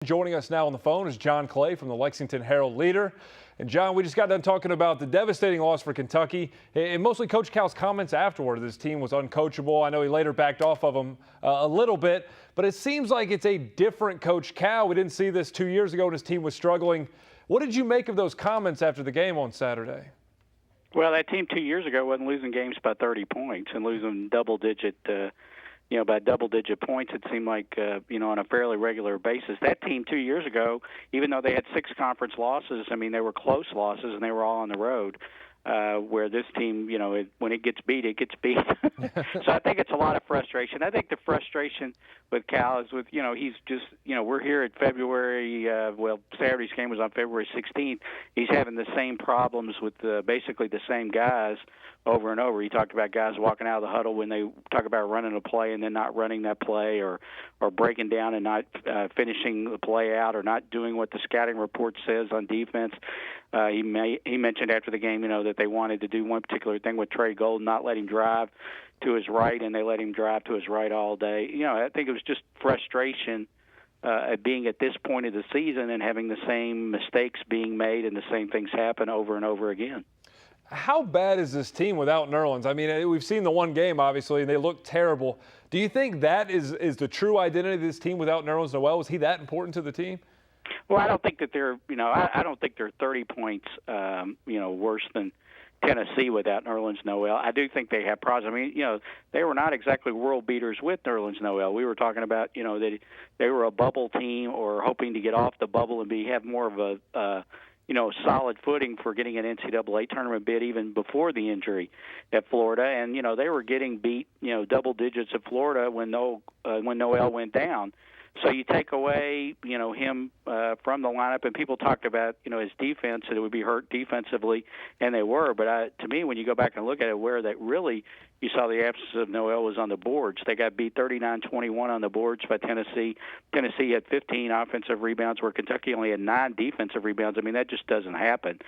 Joining us now on the phone is John Clay from the Lexington Herald-Leader. And John, we just got done talking about the devastating loss for Kentucky, and mostly Coach Cal's comments afterward. This team was uncoachable. I know he later backed off of them a little bit, but it seems like it's a different Coach Cal. We didn't see this 2 years ago when his team was struggling. What did you make of those comments after the game on Saturday? Well, that team 2 years ago wasn't losing games by 30 points and losing by double-digit points, it seemed like, on a fairly regular basis. That team 2 years ago, even though they had 6 conference losses, they were close losses, and they were all on the road. Where this team, when it gets beat, it gets beat. So I think it's a lot of frustration. I think the frustration with Cal is with, he's just, we're here at February, Saturday's game was on February 16th. He's having the same problems with basically the same guys over and over. He talked about guys walking out of the huddle when they talk about running a play and then not running that play, or breaking down and not finishing the play out, or not doing what the scouting report says on defense. He mentioned after the game, that they wanted to do one particular thing with Trey Golden, not let him drive to his right, and they let him drive to his right all day. I think it was just frustration at being at this point of the season and having the same mistakes being made and the same things happen over and over again. How bad is this team without Nerlens? We've seen the one game, obviously, and they look terrible. Do you think that is the true identity of this team without Nerlens Noel? Was he that important to the team? Well, I don't think that they're, I don't think they're 30 points, worse than Tennessee without Nerlens Noel. I do think they have problems. They were not exactly world beaters with Nerlens Noel. We were talking about, that they were a bubble team or hoping to get off the bubble and have more of a solid footing for getting an NCAA tournament bid even before the injury at Florida. And, they were getting beat, double digits at Florida when Noel went down. So you take away, him from the lineup, and people talked about, his defense, that it would be hurt defensively, and they were. But to me, when you go back and look at it, where that really you saw the absence of Noel was on the boards. They got beat 39-21 on the boards by Tennessee. Tennessee had 15 offensive rebounds, where Kentucky only had 9 defensive rebounds. That just doesn't happen.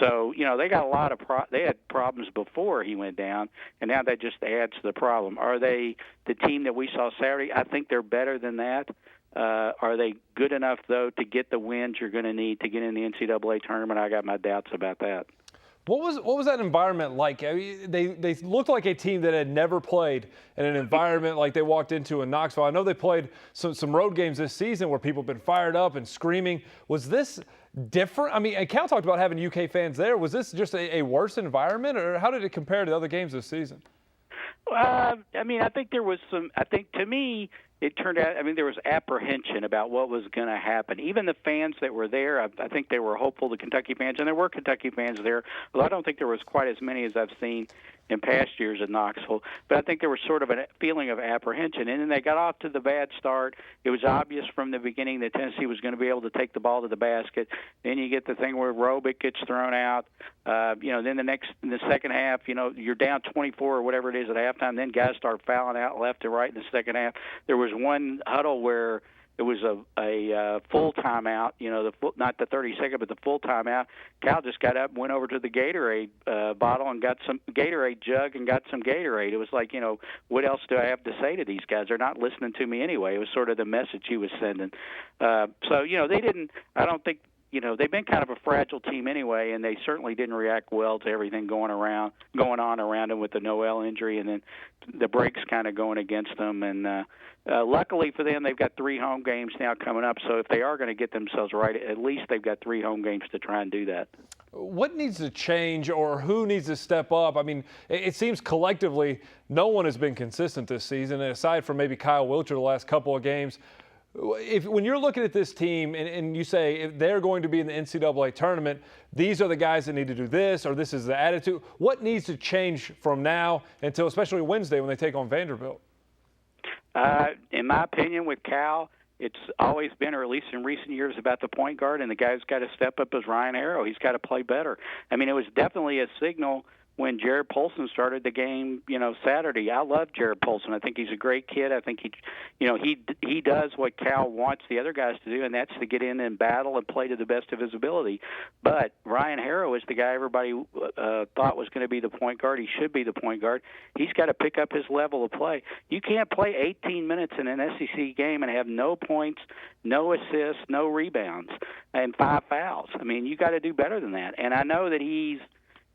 So, they got a lot of they had problems before he went down, and now that just adds to the problem. Are they the team that we saw Saturday? I think they're better than that. Are they good enough, though, to get the wins you're going to need to get in the NCAA tournament? I got my doubts about that. What was that environment like? They looked like a team that had never played in an environment like they walked into in Knoxville. I know they played some road games this season where people have been fired up and screaming. Was this different? And Cal talked about having UK fans there. Was this just a worse environment, or how did it compare to the other games this season? I think there was some – I think, to me, it turned out – there was apprehension about what was going to happen. Even the fans that were there, I think they were hopeful, the Kentucky fans, and there were Kentucky fans there, although I don't think there was quite as many as I've seen in past years at Knoxville. But I think there was sort of a feeling of apprehension. And then they got off to the bad start. It was obvious from the beginning that Tennessee was going to be able to take the ball to the basket. Then you get the thing where Robic gets thrown out. Then in the second half, you're down 24 or whatever it is at halftime. Then guys start fouling out left and right in the second half. There was one huddle where it was a full timeout, not the 30-second, but the full timeout. Cal just got up and went over to the Gatorade bottle and got some Gatorade jug and got some Gatorade. It was like, what else do I have to say to these guys? They're not listening to me anyway. It was sort of the message he was sending. They didn't, I don't think, they've been kind of a fragile team anyway, and they certainly didn't react well to everything going on around them with the Noel injury, and then the breaks kind of going against them. And luckily for them, they've got 3 home games now coming up. So if they are going to get themselves right, at least they've got 3 home games to try and do that. What needs to change, or who needs to step up? It seems collectively no one has been consistent this season, aside from maybe Kyle Wilcher the last couple of games. When you're looking at this team and you say if they're going to be in the NCAA tournament, these are the guys that need to do this, or this is the attitude, what needs to change from now until especially Wednesday when they take on Vanderbilt? In my opinion, with Cal, it's always been, or at least in recent years, about the point guard, and the guy who's got to step up is Ryan Arrow. He's got to play better. It was definitely a signal when Jared Polson started the game, Saturday. I love Jared Polson. I think he's a great kid. I think he does what Cal wants the other guys to do, and that's to get in and battle and play to the best of his ability. But Ryan Harrow is the guy everybody thought was going to be the point guard. He should be the point guard. He's got to pick up his level of play. You can't play 18 minutes in an SEC game and have no points, no assists, no rebounds, and 5 fouls. I mean, you got to do better than that. And I know that he's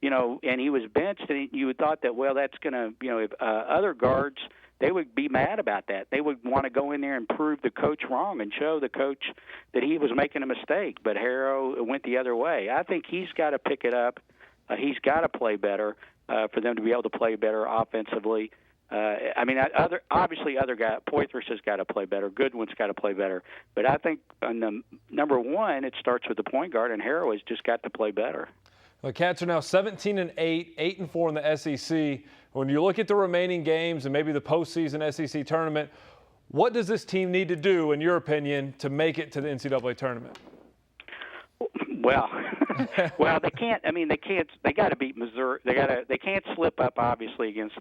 and he was benched, and you would thought that, well, that's going to, if other guards, they would be mad about that. They would want to go in there and prove the coach wrong and show the coach that he was making a mistake. But Harrow went the other way. I think he's got to pick it up. He's got to play better for them to be able to play better offensively. Obviously other guys, Poitras has got to play better. Goodwin's got to play better. But I think on the number one, it starts with the point guard, and Harrow has just got to play better. The Cats are now 17-8, 8-4 in the SEC. When you look at the remaining games and maybe the postseason SEC tournament, what does this team need to do, in your opinion, to make it to the NCAA tournament? Well, they can't. I mean, they can't. They got to beat Missouri. They can't slip up, obviously, against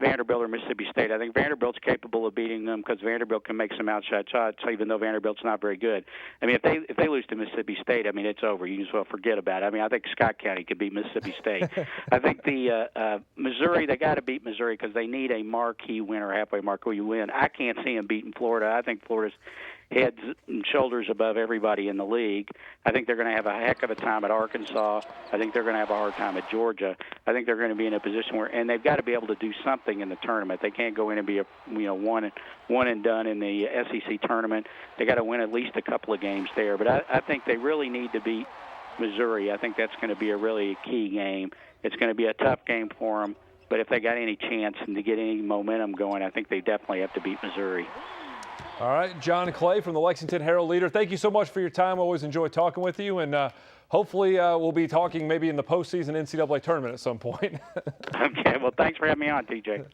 Vanderbilt or Mississippi State. I think Vanderbilt's capable of beating them because Vanderbilt can make some outside shots, even though Vanderbilt's not very good. I mean, if they lose to Mississippi State, I mean, it's over. You just well forget about it. I mean, I think Scott County could beat Mississippi State. I think the Missouri, they got to beat Missouri because they need a marquee win or halfway marquee win. I can't see them beating Florida. I think Florida's heads and shoulders above everybody in the league. I think they're going to have a heck of a time at Arkansas. I think they're going to have a hard time at Georgia. I think they're going to be in a position where, and they've got to be able to do something in the tournament. They can't go in and be one and done in the SEC tournament. They got to win at least a couple of games there. But I think they really need to beat Missouri. I think that's going to be a really key game. It's going to be a tough game for them. But if they got any chance and to get any momentum going, I think they definitely have to beat Missouri. All right, John Clay from the Lexington Herald-Leader, thank you so much for your time. Always enjoy talking with you, and hopefully we'll be talking maybe in the postseason NCAA tournament at some point. Okay, well, thanks for having me on, TJ.